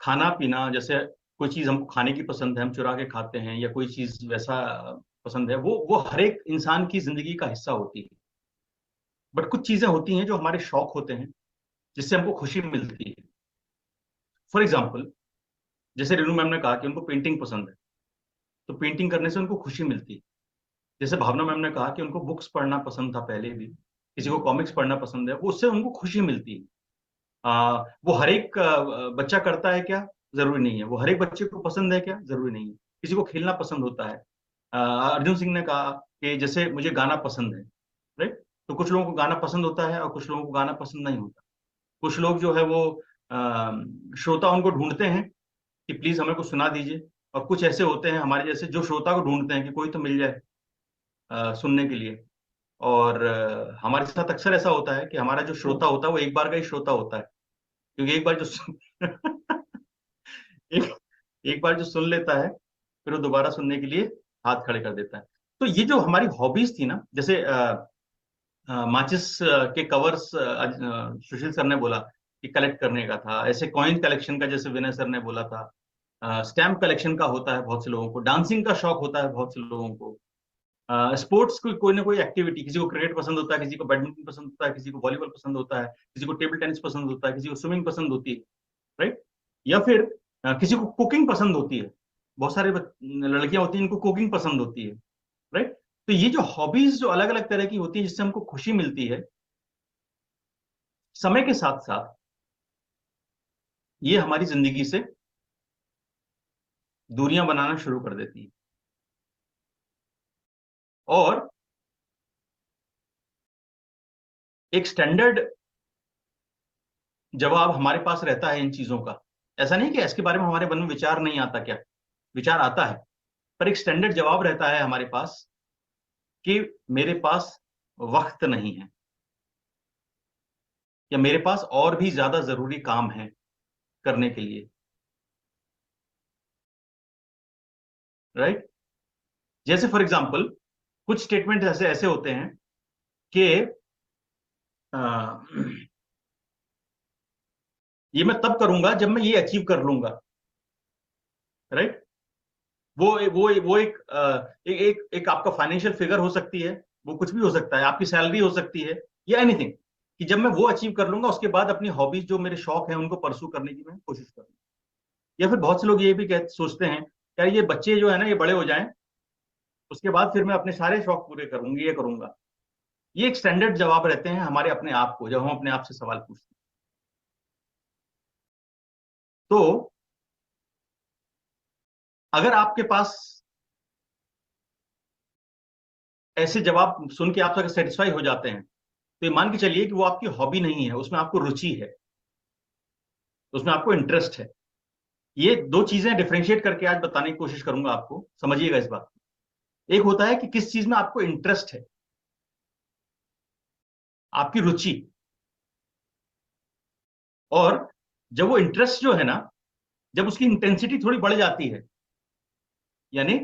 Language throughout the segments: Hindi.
खाना पीना, जैसे कोई चीज हमको खाने की पसंद है, हम चुरा के खाते हैं, या कोई चीज वैसा पसंद है, वो हर एक इंसान की जिंदगी का हिस्सा होती है। बट कुछ चीजें होती हैं जो हमारे शौक होते हैं, जिससे हमको खुशी मिलती है। फॉर एग्जाम्पल, जैसे रेनू मैम ने कहा कि उनको पेंटिंग पसंद है, तो पेंटिंग करने से उनको खुशी मिलती है। जैसे भावना मैम ने कहा कि उनको बुक्स पढ़ना पसंद था पहले भी, किसी को कॉमिक्स पढ़ना पसंद है, वो उससे उनको खुशी मिलती है। वो हर एक बच्चा करता है क्या? जरूरी नहीं है। वो हर एक बच्चे को पसंद है क्या? जरूरी नहीं है। किसी को खेलना पसंद होता है। अर्जुन सिंह ने कहा कि जैसे मुझे गाना पसंद है, राइट? तो कुछ लोगों को गाना पसंद होता है और कुछ लोगों को गाना पसंद नहीं होता। कुछ लोग जो है वो श्रोता उनको ढूंढते हैं कि प्लीज हमें कुछ सुना दीजिए, और कुछ ऐसे होते हैं हमारे जैसे जो श्रोता को ढूंढते हैं कि कोई तो मिल जाए सुनने के लिए। और हमारे साथ अक्सर ऐसा होता है कि हमारा जो श्रोता होता है वो एक बार का ही श्रोता होता है, क्योंकि एक बार जो एक, एक बार जो सुन लेता है, फिर वो दोबारा सुनने के लिए हाथ खड़े कर देता है। तो ये जो हमारी हॉबीज थी ना, जैसे माचिस के कवर्स सुशील सर ने बोला कि कलेक्ट करने का था, ऐसे कॉइन कलेक्शन का जैसे विनय सर ने बोला था, स्टैम्प कलेक्शन का होता है बहुत से लोगों को, डांसिंग का शौक होता है बहुत से लोगों को, स्पोर्ट्स कोई ना कोई एक्टिविटी, किसी को क्रिकेट पसंद होता है, किसी को बैडमिंटन पसंद होता है, किसी को वॉलीबॉल पसंद होता है, किसी को टेबल टेनिस पसंद होता है, किसी को स्विमिंग पसंद होती है, राइट? या फिर किसी को कुकिंग पसंद होती है। बहुत सारे लड़कियां होती हैं इनको कुकिंग पसंद होती है, राइट? तो ये जो हॉबीज जो अलग अलग तरह की होती है जिससे हमको खुशी मिलती है, समय के साथ साथ ये हमारी जिंदगी से दूरियां बनाना शुरू कर देती है। और एक स्टैंडर्ड जवाब हमारे पास रहता है इन चीजों का। ऐसा नहीं कि इसके बारे में हमारे मन में विचार नहीं आता, क्या विचार आता है, पर एक स्टैंडर्ड जवाब रहता है हमारे पास कि मेरे पास वक्त नहीं है, या मेरे पास और भी ज्यादा जरूरी काम है करने के लिए, राइट? जैसे फॉर एग्जाम्पल, कुछ स्टेटमेंट ऐसे ऐसे होते हैं कि अ, ये मैं तब करूंगा जब मैं ये अचीव कर लूंगा, राइट? वो एक आपका फाइनेंशियल फिगर हो सकती है, वो कुछ भी हो सकता है, आपकी सैलरी हो सकती है, या एनीथिंग, कि जब मैं वो अचीव कर लूंगा उसके बाद अपनी हॉबीज जो मेरे शौक हैं उनको परसू करने की मैं कोशिश करूंगा। या फिर बहुत से लोग ये भी सोचते हैं, यार ये बच्चे जो है ना ये बड़े हो जाएं, उसके बाद फिर मैं अपने सारे शौक पूरे करूंगी, ये करूंगा। ये एक स्टैंडर्ड जवाब रहते हैं हमारे अपने आप को, जब हम अपने आप से सवाल पूछते हैं। तो अगर आपके पास ऐसे जवाब सुन के आप सेटिस्फाई हो जाते हैं, तो ये मान के चलिए कि वो आपकी हॉबी नहीं है, उसमें आपको रुचि है, उसमें आपको इंटरेस्ट है। ये दो चीजें डिफरेंशिएट करके आज बताने की कोशिश करूंगा, आपको समझिएगा इस बात को। एक होता है कि किस चीज में आपको इंटरेस्ट है, आपकी रुचि। और जब वो इंटरेस्ट जो है ना, जब उसकी इंटेंसिटी थोड़ी बढ़ जाती है, यानी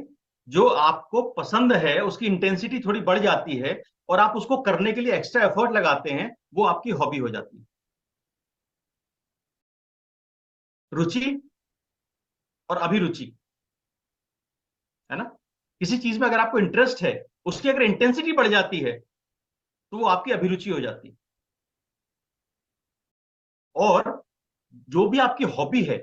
जो आपको पसंद है उसकी इंटेंसिटी थोड़ी बढ़ जाती है, और आप उसको करने के लिए एक्स्ट्रा एफर्ट लगाते हैं, वो आपकी हॉबी हो जाती है। रुचि और अभिरुचि, है ना? किसी चीज में अगर आपको इंटरेस्ट है, उसकी अगर इंटेंसिटी बढ़ जाती है, तो वो आपकी अभिरुचि हो जाती है। और जो भी आपकी हॉबी है,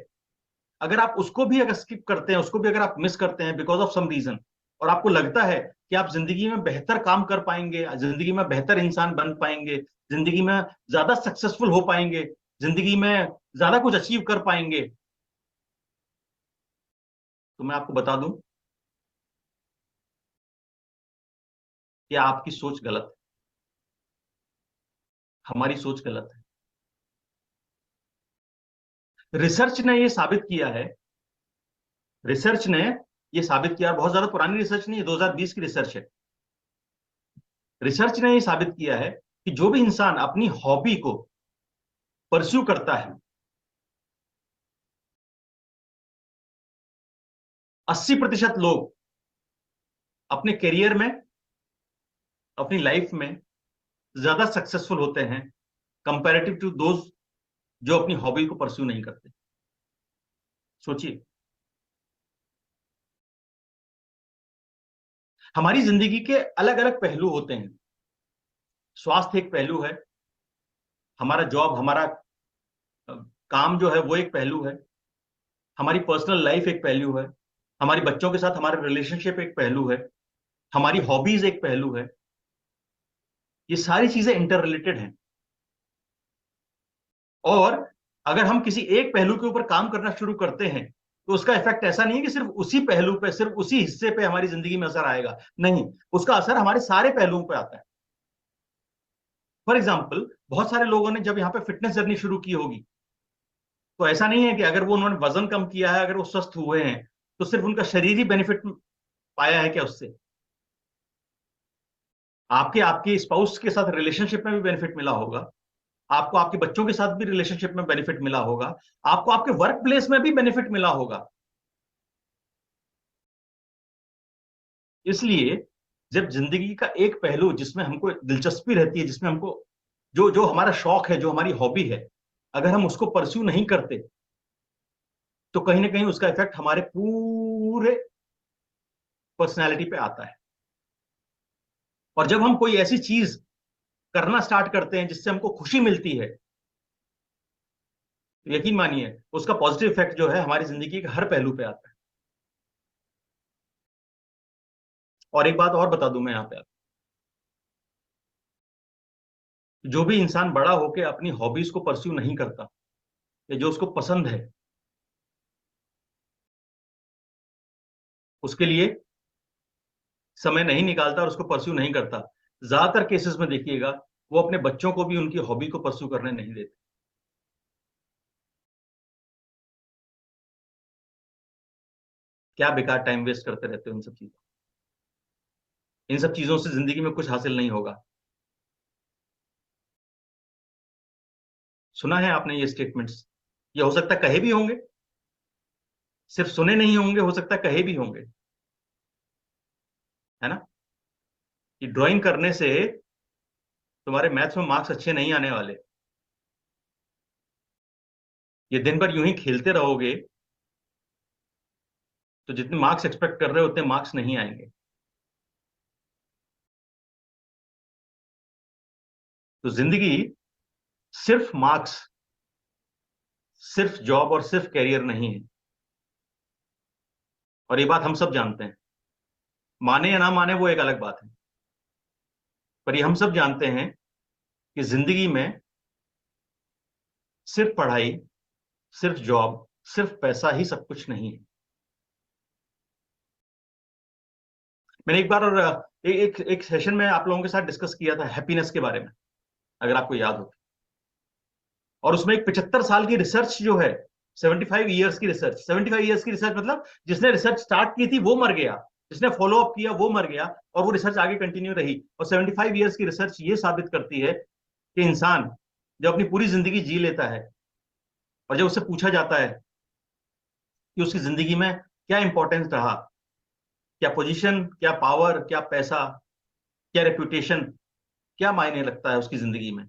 अगर आप उसको भी अगर स्किप करते हैं, उसको भी अगर आप मिस करते हैं बिकॉज ऑफ सम रीजन, और आपको लगता है कि आप जिंदगी में बेहतर काम कर पाएंगे, जिंदगी में बेहतर इंसान बन पाएंगे, जिंदगी में ज्यादा सक्सेसफुल हो पाएंगे, जिंदगी में ज्यादा कुछ अचीव कर पाएंगे, तो मैं आपको बता दूं कि आपकी सोच गलत है। हमारी सोच गलत है। रिसर्च ने ये साबित किया है, रिसर्च ने ये साबित किया, बहुत ज्यादा पुरानी रिसर्च नहीं है, 2020 की रिसर्च है। रिसर्च ने ये साबित किया है कि जो भी इंसान अपनी हॉबी को परस्यू करता है, 80% लोग अपने करियर में, अपनी लाइफ में ज्यादा सक्सेसफुल होते हैं कंपैरेटिव टू दोज जो अपनी हॉबी को परस्यू नहीं करते। सोचिए, हमारी जिंदगी के अलग अलग पहलू होते हैं। स्वास्थ्य एक पहलू है, हमारा जॉब, हमारा काम जो है वो एक पहलू है, हमारी पर्सनल लाइफ एक पहलू है, हमारी बच्चों के साथ हमारा रिलेशनशिप एक पहलू है, हमारी हॉबीज एक पहलू है। ये सारी चीजें इंटर रिलेटेड हैं। और अगर हम किसी एक पहलू के ऊपर काम करना शुरू करते हैं तो उसका इफेक्ट ऐसा नहीं है कि सिर्फ उसी पहलू पे, सिर्फ उसी हिस्से पे हमारी जिंदगी में असर आएगा। नहीं, उसका असर हमारे सारे पहलुओं पे आता है। फॉर एग्जाम्पल, बहुत सारे लोगों ने जब यहाँ पे फिटनेस जर्नी शुरू की होगी, तो ऐसा नहीं है कि अगर वो उन्होंने वजन कम किया है, अगर वो स्वस्थ हुए हैं, तो सिर्फ उनका शरीर ही बेनिफिट पाया है क्या उससे? आपके आपके स्पाउस के साथ रिलेशनशिप में भी बेनिफिट मिला होगा, आपको आपके बच्चों के साथ भी रिलेशनशिप में बेनिफिट मिला होगा, आपको आपके वर्क प्लेस में भी बेनिफिट मिला होगा। इसलिए जब जिंदगी का एक पहलू जिसमें हमको दिलचस्पी रहती है, जिसमें हमको जो जो हमारा शौक है, जो हमारी हॉबी है, अगर हम उसको परस्यू नहीं करते तो कहीं ना कहीं उसका इफेक्ट हमारे पूरे पर्सनैलिटी पे आता है। और जब हम कोई ऐसी चीज करना स्टार्ट करते हैं जिससे हमको खुशी मिलती है, तो यकीन मानिए उसका पॉजिटिव इफेक्ट जो है हमारी जिंदगी के हर पहलू पे आता है। और एक बात और बता दूं मैं यहाँ पे आपको, जो भी इंसान बड़ा होकर अपनी हॉबीज को परस्यू नहीं करता या जो उसको पसंद है, उसके लिए समय नहीं निकालता और उसको परस्यू नहीं करता, ज्यादातर केसेस में देखिएगा वो अपने बच्चों को भी उनकी हॉबी को परस्यू करने नहीं देते। क्या बेकार टाइम वेस्ट करते रहते हो इन सब चीजों, इन सब चीजों से जिंदगी में कुछ हासिल नहीं होगा। सुना है आपने ये स्टेटमेंट्स? ये हो सकता है कहे भी होंगे, सिर्फ सुने नहीं होंगे, हो सकता है कहे भी होंगे, है ना? कि ड्राइंग करने से तुम्हारे मैथ्स में मार्क्स अच्छे नहीं आने वाले, ये दिन भर यूं ही खेलते रहोगे तो जितने मार्क्स एक्सपेक्ट कर रहे हो उतने मार्क्स नहीं आएंगे। तो जिंदगी सिर्फ मार्क्स, सिर्फ जॉब और सिर्फ कैरियर नहीं है। और ये बात हम सब जानते हैं, माने या ना माने वो एक अलग बात है, पर ये हम सब जानते हैं कि जिंदगी में सिर्फ पढ़ाई, सिर्फ जॉब, सिर्फ पैसा ही सब कुछ नहीं है। मैंने एक बार एक सेशन में आप लोगों के साथ डिस्कस किया था हैप्पीनेस के बारे में, अगर आपको याद हो। और उसमें एक 75 साल की रिसर्च जो है, 75 ईयर्स की रिसर्च, 75 ईयर्स की रिसर्च मतलब जिसने रिसर्च स्टार्ट की थी वो मर गया, जिसने फॉलो अप किया वो मर गया, और वो रिसर्च आगे कंटिन्यू रही। और 75 ईयर्स की रिसर्च ये साबित करती है कि इंसान जब अपनी पूरी जिंदगी जी लेता है और जब उससे पूछा जाता है कि उसकी जिंदगी में क्या इंपॉर्टेंस रहा, क्या पोजीशन, क्या पावर, क्या पैसा, क्या रेपुटेशन, क्या मायने लगता है उसकी जिंदगी में,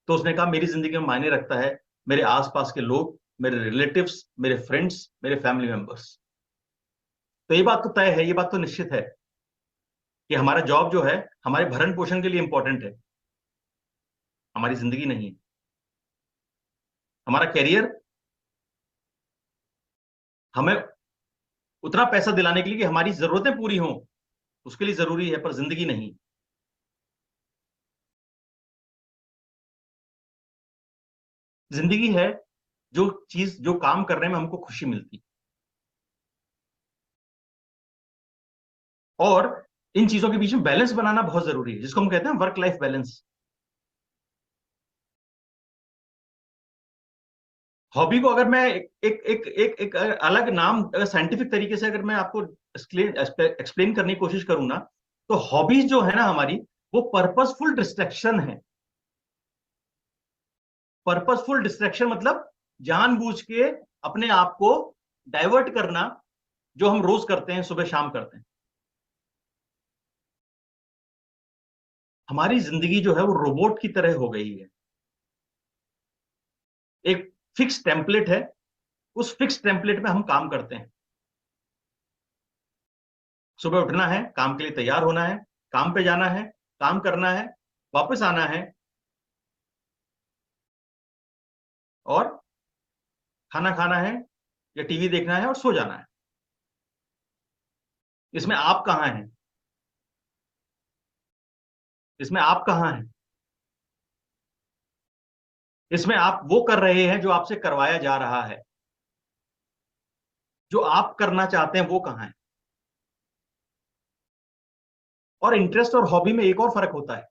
तो उसने कहा मेरी जिंदगी में मायने रखता है मेरे आसपास के लोग, मेरे रिलेटिव्स, मेरे फ्रेंड्स, मेरे फैमिली मेंबर्स। तो ये बात तो तय है, ये बात तो निश्चित है कि हमारा जॉब जो है हमारे भरण पोषण के लिए इंपॉर्टेंट है, हमारी जिंदगी नहीं है। हमारा कैरियर हमें उतना पैसा दिलाने के लिए कि हमारी जरूरतें पूरी हों, उसके लिए जरूरी है, पर जिंदगी नहीं। जिंदगी है जो चीज, जो काम करने में हमको खुशी मिलती, और इन चीजों के बीच में बैलेंस बनाना बहुत जरूरी है, जिसको हम कहते हैं वर्क लाइफ बैलेंस। हॉबी को अगर मैं एक अलग नाम, अगर साइंटिफिक तरीके से अगर मैं आपको एक्सप्लेन करने की कोशिश करूँ ना, तो हॉबीज जो है ना हमारी, वो पर्पसफुल डिस्ट्रैक्शन है। पर्पसफुल डिस्ट्रैक्शन मतलब जानबूझ के अपने आप को डाइवर्ट करना, जो हम रोज करते हैं, सुबह शाम करते हैं। हमारी जिंदगी जो है वो रोबोट की तरह हो गई है, एक फिक्स टेम्पलेट है, उस फिक्स टेम्पलेट में हम काम करते हैं। सुबह उठना है, काम के लिए तैयार होना है, काम पे जाना है, काम करना है, वापस आना है और खाना खाना है या टीवी देखना है और सो जाना है। इसमें आप कहाँ हैं? इसमें आप कहाँ हैं? इसमें आप वो कर रहे हैं जो आपसे करवाया जा रहा है। जो आप करना चाहते हैं वो कहाँ है? और इंटरेस्ट और हॉबी में एक और फर्क होता है।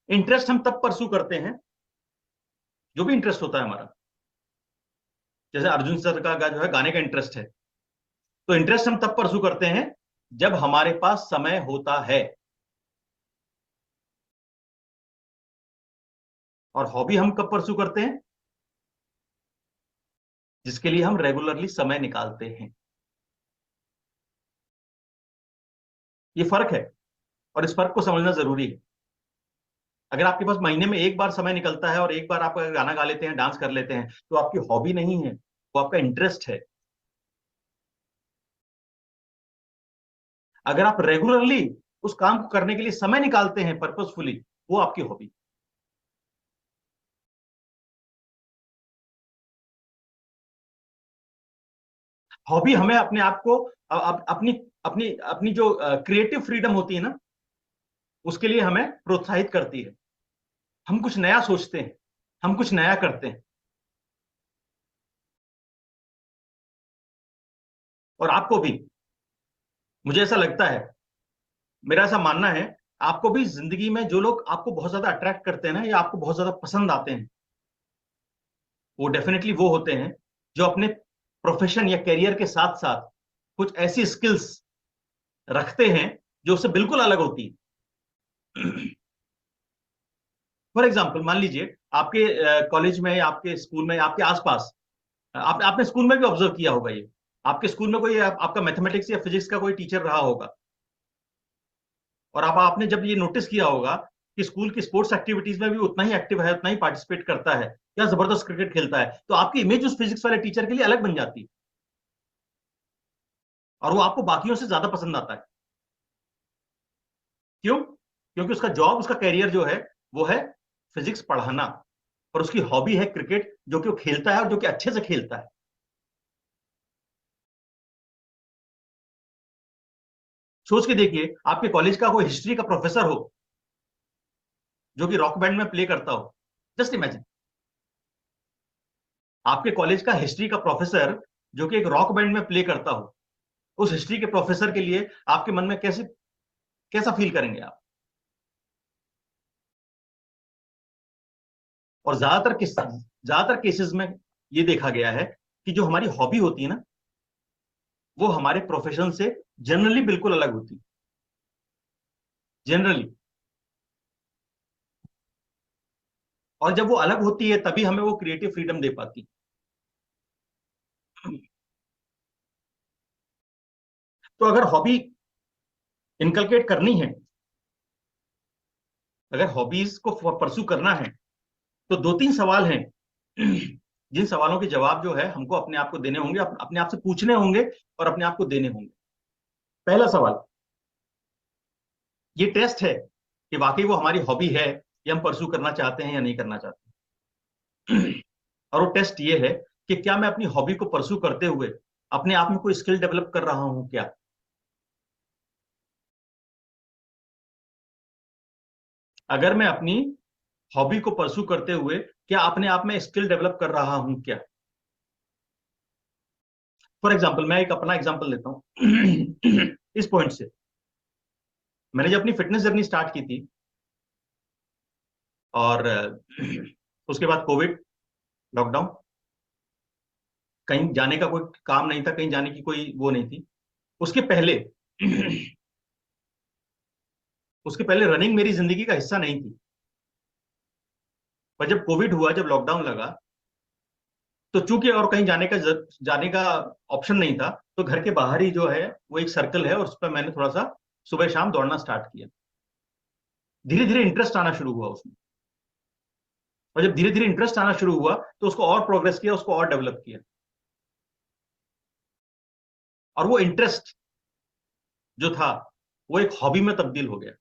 इंटरेस्ट हम तब परसू करते हैं, जो भी इंटरेस्ट होता है हमारा। जैसे अर्जुन सर का जो है गाने का इंटरेस्ट है, तो इंटरेस्ट हम तब परसू करते हैं जब हमारे पास समय होता है। और हॉबी हम कब परसू करते हैं? जिसके लिए हम रेगुलरली समय निकालते हैं। ये फर्क है और इस फर्क को समझना जरूरी है। अगर आपके पास महीने में एक बार समय निकलता है और एक बार आप गाना गा लेते हैं, डांस कर लेते हैं, तो आपकी हॉबी नहीं है, वो आपका इंटरेस्ट है। अगर आप रेगुलरली उस काम को करने के लिए समय निकालते हैं पर्पसफुली, वो आपकी हॉबी। हॉबी हमें अपने आप को अपनी अपनी अपनी जो क्रिएटिव फ्रीडम होती है ना, उसके लिए हमें प्रोत्साहित करती है। हम कुछ नया सोचते हैं, हम कुछ नया करते हैं। और आपको भी, मुझे ऐसा लगता है, मेरा ऐसा मानना है, आपको भी जिंदगी में जो लोग आपको बहुत ज्यादा अट्रैक्ट करते हैं ना, या आपको बहुत ज्यादा पसंद आते हैं, वो डेफिनेटली वो होते हैं जो अपने प्रोफेशन या करियर के साथ साथ कुछ ऐसी स्किल्स रखते हैं जो उससे बिल्कुल अलग होती है। फॉर एग्जाम्पल, मान लीजिए आपके कॉलेज में या आपके स्कूल में, आपके आसपास, आपने स्कूल में भी ऑब्जर्व किया होगा ये, आपके स्कूल में कोई आपका मैथमेटिक्स या फिजिक्स का कोई टीचर रहा होगा, और आपने जब ये नोटिस किया होगा कि स्कूल की स्पोर्ट्स एक्टिविटीज में भी उतना ही एक्टिव है, उतना ही पार्टिसिपेट करता है, या जबरदस्त क्रिकेट खेलता है, तो आपकी इमेज उस फिजिक्स वाले टीचर के लिए अलग बन जाती है और वो आपको बाकियों से ज्यादा पसंद आता है। क्यों? क्योंकि उसका जॉब, उसका कैरियर जो है वो है फिजिक्स पढ़ाना, और उसकी हॉबी है क्रिकेट, जो कि वो खेलता है और जो कि अच्छे से खेलता है। सोच के देखिए, आपके कॉलेज का कोई हिस्ट्री का प्रोफेसर हो जो कि रॉक बैंड में प्ले करता हो। जस्ट इमेजिन, आपके कॉलेज का हिस्ट्री का प्रोफेसर जो कि एक रॉक बैंड में प्ले करता हो। उस हिस्ट्री के प्रोफेसर के लिए आपके मन में कैसे, कैसा फील करेंगे आप? और ज्यादातर केसेस में ये देखा गया है कि जो हमारी हॉबी होती है ना, वो हमारे प्रोफेशन से जनरली बिल्कुल अलग होती है। जनरली। और जब वो अलग होती है तभी हमें वो क्रिएटिव फ्रीडम दे पाती है। तो अगर हॉबी इनकलकेट करनी है, अगर हॉबीज को परसू करना है, तो दो तीन सवाल हैं जिन सवालों के जवाब जो है हमको अपने आप को देने होंगे, अपने आप से पूछने होंगे और अपने आप को देने होंगे। पहला सवाल, ये टेस्ट है कि वाकई वो हमारी हॉबी है, या हम परसू करना चाहते हैं या नहीं करना चाहते। और वो टेस्ट ये है कि क्या मैं अपनी हॉबी को परसू करते हुए अपने आप में कोई स्किल डेवलप कर रहा हूं क्या? अगर मैं अपनी हॉबी को परसू करते हुए क्या अपने आप में स्किल डेवलप कर रहा हूं क्या? फॉर एग्जाम्पल, मैं एक अपना एग्जाम्पल लेता हूं इस पॉइंट से। मैंने जब अपनी फिटनेस जर्नी स्टार्ट की थी, और उसके बाद कोविड, लॉकडाउन, कहीं जाने का कोई काम नहीं था, कहीं जाने की कोई वो नहीं थी। उसके पहले उसके पहले रनिंग मेरी जिंदगी का हिस्सा नहीं थी। पर जब कोविड हुआ, जब लॉकडाउन लगा, तो चूंकि और कहीं जाने का ऑप्शन नहीं था, तो घर के बाहर ही जो है वो एक सर्कल है, और उस पर मैंने थोड़ा सा सुबह शाम दौड़ना स्टार्ट किया। धीरे धीरे इंटरेस्ट आना शुरू हुआ उसमें, और जब धीरे धीरे इंटरेस्ट आना शुरू हुआ तो उसको और प्रोग्रेस किया, उसको और डेवलप किया। और वो इंटरेस्ट जो था वो एक हॉबी में तब्दील हो गया।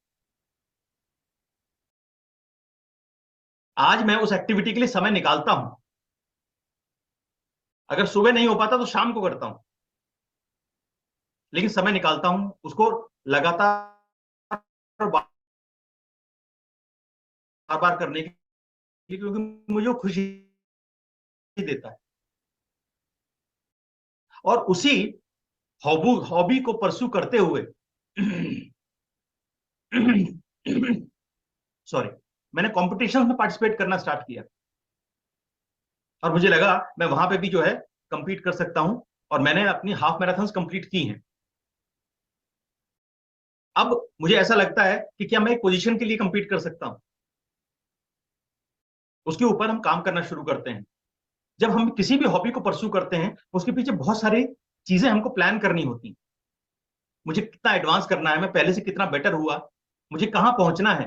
आज मैं उस एक्टिविटी के लिए समय निकालता हूं। अगर सुबह नहीं हो पाता तो शाम को करता हूं, लेकिन समय निकालता हूं उसको लगातार बार बार करने के लिए, क्योंकि मुझे वो खुशी देता है। और उसी हॉबी को परस्यू करते हुए सॉरी, मैंने कॉम्पिटिशन में पार्टिसिपेट करना स्टार्ट किया और मुझे लगा मैं वहां पे भी जो है कंपीट कर सकता हूं, और मैंने अपनी हाफ मैराथन्स कंप्लीट की हैं। अब मुझे ऐसा लगता है कि क्या मैं एक पोजीशन के लिए कंपीट कर सकता हूं। उसके ऊपर हम काम करना शुरू करते हैं। जब हम किसी भी हॉबी को परस्यू करते हैं उसके पीछे बहुत सारी चीजें हमको प्लान करनी होती। मुझे कितना एडवांस करना है, मैं पहले से कितना बेटर हुआ, मुझे कहां पहुंचना है।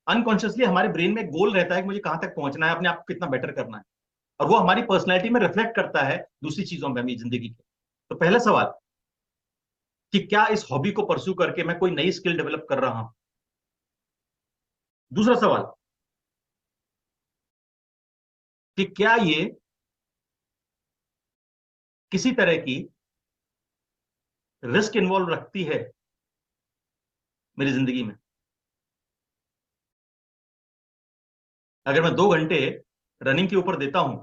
अनकॉन्शियसली हमारे ब्रेन में एक गोल रहता है कि मुझे कहां तक पहुंचना है, अपने आप को कितना बेटर करना है, और वो हमारी पर्सनैलिटी में रिफ्लेक्ट करता है दूसरी चीजों में भी जिंदगी के। तो पहला सवाल कि क्या इस हॉबी को परस्यू करके मैं कोई नई स्किल डेवलप कर रहा हूं। दूसरा सवाल कि क्या ये किसी तरह की रिस्क इन्वॉल्व रखती है मेरी जिंदगी में। अगर मैं 2 घंटे रनिंग के ऊपर देता हूं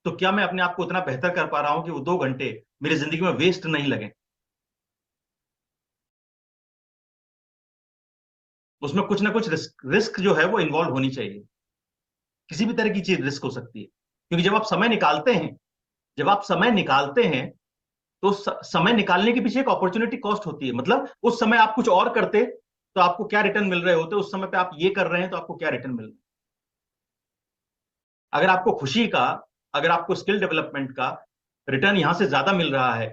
तो क्या मैं अपने आप को उतना बेहतर कर पा रहा हूं कि वो 2 घंटे मेरी जिंदगी में वेस्ट नहीं लगे। उसमें कुछ ना कुछ रिस्क जो है वो इन्वॉल्व होनी चाहिए। किसी भी तरह की चीज रिस्क हो सकती है, क्योंकि जब आप समय निकालते हैं, जब आप समय निकालते हैं तो समय निकालने के पीछे एक अपॉर्चुनिटी कॉस्ट होती है। मतलब उस समय आप कुछ और करते तो आपको क्या रिटर्न मिल रहे होते, उस समय पे आप ये कर रहे हैं तो आपको क्या रिटर्न मिल रहा है। अगर आपको खुशी का, अगर आपको स्किल डेवलपमेंट का रिटर्न यहां से ज्यादा मिल रहा है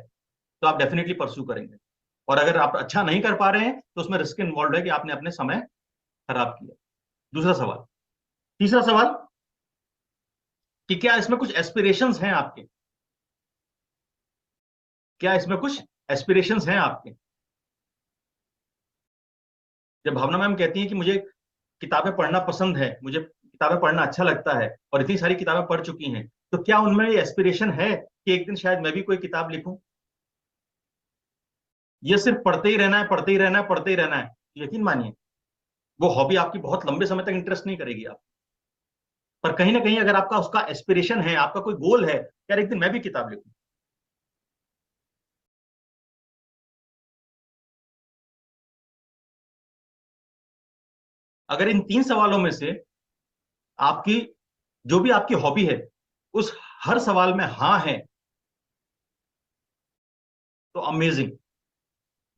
तो आप डेफिनेटली परस्यू करेंगे। और अगर आप अच्छा नहीं कर पा रहे हैं तो उसमें रिस्क इन्वॉल्व है कि आपने अपने समय खराब किया। दूसरा सवाल। तीसरा सवाल कि क्या इसमें कुछ एस्पिरेशंस हैं आपके। क्या इसमें कुछ एस्पिरेशंस हैं आपके। जब भावना मैम कहती हैं कि मुझे किताबें पढ़ना पसंद है, मुझे किताबें पढ़ना अच्छा लगता है और इतनी सारी किताबें पढ़ चुकी हैं, तो क्या उनमें ये एस्पिरेशन है कि एक दिन शायद मैं भी कोई किताब लिखूं। ये सिर्फ पढ़ते ही रहना है, पढ़ते ही रहना है, पढ़ते ही रहना है, यकीन मानिए वो हॉबी आपकी बहुत लंबे समय तक इंटरेस्ट नहीं करेगी आप। पर कहीं ना कहीं अगर आपका उसका एस्पिरेशन है, आपका कोई गोल है, यार एक दिन मैं भी किताब लिखूं। अगर इन 3 सवालों में से आपकी जो भी आपकी हॉबी है उस हर सवाल में हाँ है तो अमेजिंग।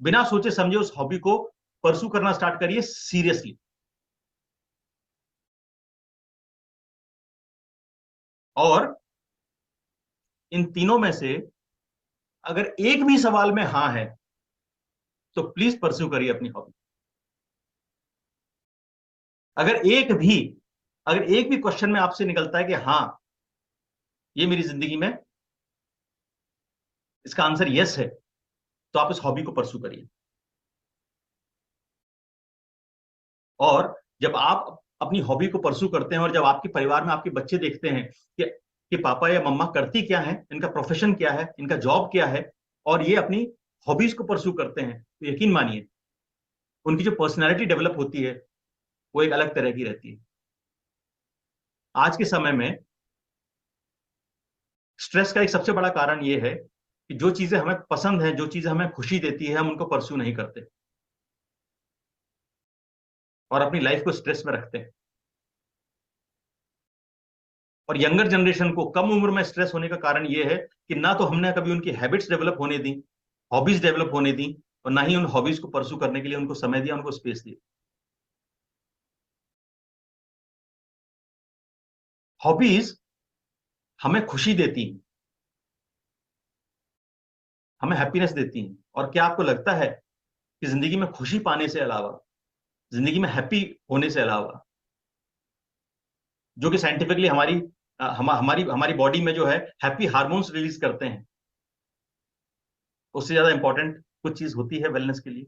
बिना सोचे समझे उस हॉबी को परसू करना स्टार्ट करिए सीरियसली। और इन तीनों में से अगर एक भी सवाल में हाँ है तो प्लीज परस्यू करिए अपनी हॉबी। अगर एक भी अगर एक भी क्वेश्चन में आपसे निकलता है कि हाँ ये मेरी जिंदगी में इसका आंसर यस है, तो आप इस हॉबी को परस्यू करिए। और जब आप अपनी हॉबी को परस्यू करते हैं और जब आपके परिवार में आपके बच्चे देखते हैं कि पापा या मम्मा करती क्या है, इनका प्रोफेशन क्या है, इनका जॉब क्या है, और ये अपनी हॉबीज को परस्यू करते हैं, तो यकीन मानिए उनकी जो पर्सनैलिटी डेवलप होती है वो एक अलग तरह की रहती है। आज के समय में स्ट्रेस का एक सबसे बड़ा कारण यह है कि जो चीजें हमें पसंद है, जो चीजें हमें खुशी देती है, हम उनको परस्यू नहीं करते और अपनी लाइफ को स्ट्रेस में रखते हैं। और यंगर जनरेशन को कम उम्र में स्ट्रेस होने का कारण यह है कि ना तो हमने कभी उनकी हैबिट्स डेवलप होने दी, हॉबीज डेवलप होने दी, और ना ही उन हॉबीज को परस्यू करने के लिए उनको समय दिया, उनको स्पेस दिया। हॉबीज हमें खुशी देती हैं, हमें हैप्पीनेस देती हैं। और क्या आपको लगता है कि जिंदगी में खुशी पाने से अलावा, जिंदगी में हैप्पी होने से अलावा, जो कि साइंटिफिकली हमारी हमारी बॉडी में जो है हैप्पी हार्मोन्स रिलीज करते हैं, उससे ज्यादा इंपॉर्टेंट कुछ चीज होती है वेलनेस के लिए?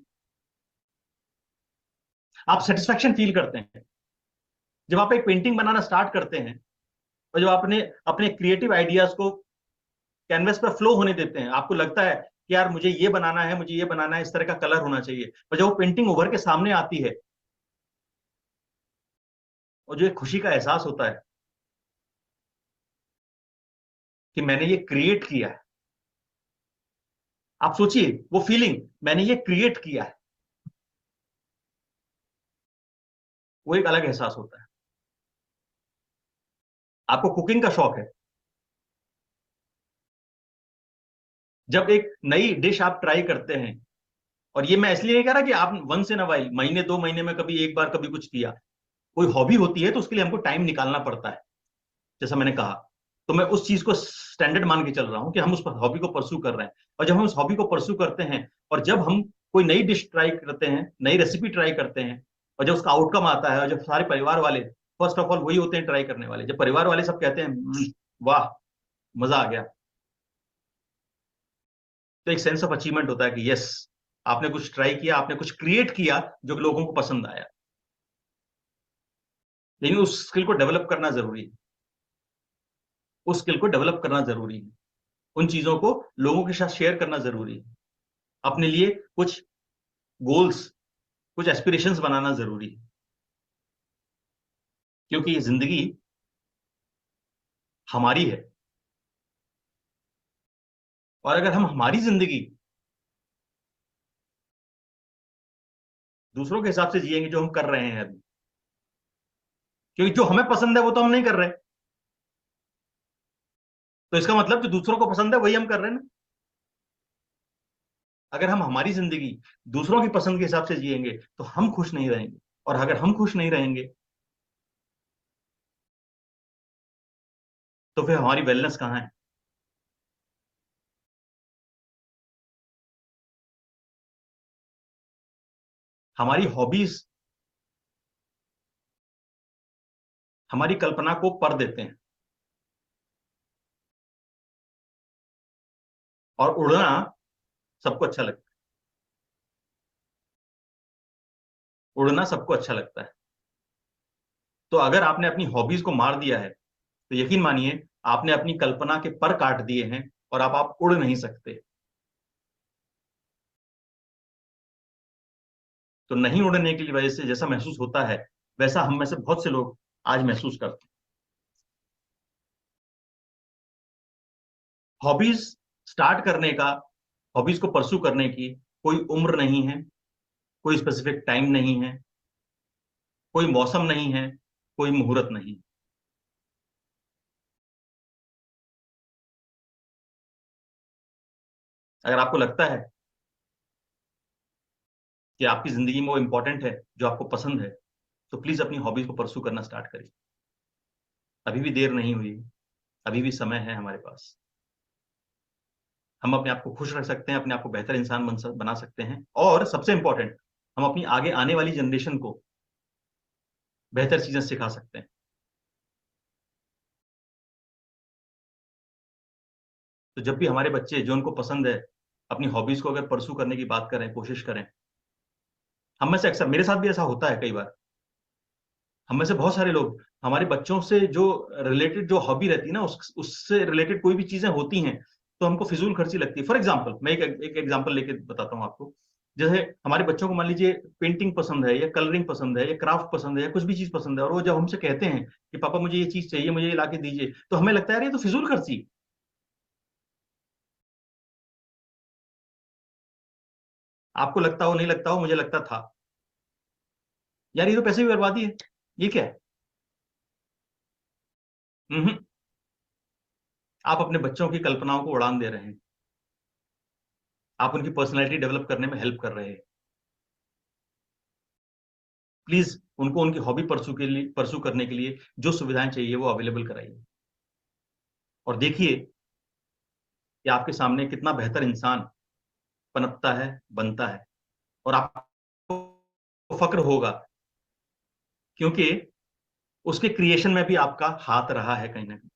आप सेटिस्फैक्शन फील करते हैं जब आप एक पेंटिंग बनाना स्टार्ट करते हैं, और जब आपने अपने क्रिएटिव आइडियाज को कैनवस पर फ्लो होने देते हैं, आपको लगता है कि यार मुझे ये बनाना है, मुझे ये बनाना है, इस तरह का कलर होना चाहिए, और जब वो पेंटिंग उभर के सामने आती है, और जो एक खुशी का एहसास होता है कि मैंने ये क्रिएट किया है। आप सोचिए वो फीलिंग, मैंने ये क्रिएट किया है, वो एक अलग एहसास होता है। आपको कुकिंग का शौक है, जब एक नई डिश आप ट्राई करते हैं, और ये मैं इसलिए नहीं कह रहा कि आप वंस इन अ वाइल, महीने 2 महीने में कभी एक बार कभी कुछ किया, कोई हॉबी होती है तो उसके लिए हमको टाइम निकालना पड़ता है, जैसा मैंने कहा। तो मैं उस चीज को स्टैंडर्ड मान के चल रहा हूं कि हम उस हॉबी को परस्यू कर रहे हैं, और जब हम उस हॉबी को परस्यू करते हैं, और जब हम कोई नई डिश ट्राई करते हैं, नई रेसिपी ट्राई करते हैं, और जब उसका आउटकम आता है, और जब सारे परिवार वाले, फर्स्ट ऑफ ऑल वही होते हैं ट्राई करने वाले, जब परिवार वाले सब कहते हैं वाह, मजा आ गया, तो एक सेंस ऑफ अचीवमेंट होता है कि यस, आपने कुछ ट्राई किया, आपने कुछ क्रिएट किया जो लोगों को पसंद आया। लेकिन उस स्किल को डेवलप करना जरूरी है, उस स्किल को डेवलप करना जरूरी है, उन चीजों को लोगों के साथ शेयर करना जरूरी है, अपने लिए कुछ गोल्स, कुछ एस्पिरेशंस बनाना जरूरी है, क्योंकि ये जिंदगी हमारी है। और अगर हम हमारी जिंदगी दूसरों के हिसाब से जिएंगे, जो हम कर रहे हैं अभी, क्योंकि जो हमें पसंद है वो तो हम नहीं कर रहे, तो इसका मतलब जो दूसरों को पसंद है वही हम कर रहे हैं ना। अगर हम हमारी जिंदगी दूसरों की पसंद के हिसाब से जिएंगे तो हम खुश नहीं रहेंगे, और अगर हम खुश नहीं रहेंगे तो फिर हमारी वेलनेस कहाँ है? हमारी हॉबीज हमारी कल्पना को पर देते हैं, और उड़ना सबको अच्छा लगता है, उड़ना सबको अच्छा लगता है। तो अगर आपने अपनी हॉबीज को मार दिया है, तो यकीन मानिए आपने अपनी कल्पना के पर काट दिए हैं, और अब आप उड़ नहीं सकते। तो नहीं उड़ने की वजह से जैसा महसूस होता है, वैसा हम में से बहुत से लोग आज महसूस करते हैं। हॉबीज स्टार्ट करने का, हॉबीज को परस्यू करने की कोई उम्र नहीं है, कोई स्पेसिफिक टाइम नहीं है, कोई मौसम नहीं है, कोई मुहूर्त नहीं। अगर आपको लगता है कि आपकी जिंदगी में वो इंपॉर्टेंट है जो आपको पसंद है, तो प्लीज अपनी हॉबीज को परस्यू करना स्टार्ट करिए। अभी भी देर नहीं हुई, अभी भी समय है हमारे पास। हम अपने आप को खुश रख सकते हैं, अपने आप को बेहतर इंसान बना सकते हैं, और सबसे इंपॉर्टेंट, हम अपनी आगे आने वाली जनरेशन को बेहतर चीजें सिखा सकते हैं। तो जब भी हमारे बच्चे जो उनको पसंद है, अपनी हॉबीज को अगर परस्यू करने की बात करें, कोशिश करें, हम में से अक्सर, मेरे साथ भी ऐसा होता है कई बार, हम में से बहुत सारे लोग हमारे बच्चों से जो रिलेटेड जो हॉबी रहती है ना, उससे रिलेटेड कोई भी चीजें होती हैं, तो हमको फिजूल खर्ची लगती है। फॉर एग्जाम्पल, मैं एक एग्जाम्पल लेके बताता हूँ आपको। जैसे हमारे बच्चों को मान लीजिए पेंटिंग पसंद है, या कलरिंग पसंद है, या क्राफ्ट पसंद है, या कुछ भी चीज पसंद है, और वो जब हमसे कहते हैं कि पापा मुझे ये चीज चाहिए, मुझे ये ला के दीजिए, तो हमें लगता है यार ये तो फिजूल खर्ची। आपको लगता हो नहीं लगता हो, मुझे लगता था यार ये तो पैसे की बर्बादी है, ये क्या है। हम्म। आप अपने बच्चों की कल्पनाओं को उड़ान दे रहे हैं, आप उनकी पर्सनैलिटी डेवलप करने में हेल्प कर रहे हैं। प्लीज उनको उनकी हॉबी परसू करने के लिए जो सुविधाएं चाहिए वो अवेलेबल कराइए, और देखिए कि आपके सामने कितना बेहतर इंसान पनपता है, बनता है, और आपको फक्र होगा, क्योंकि उसके क्रिएशन में भी आपका हाथ रहा है कहीं ना कहीं।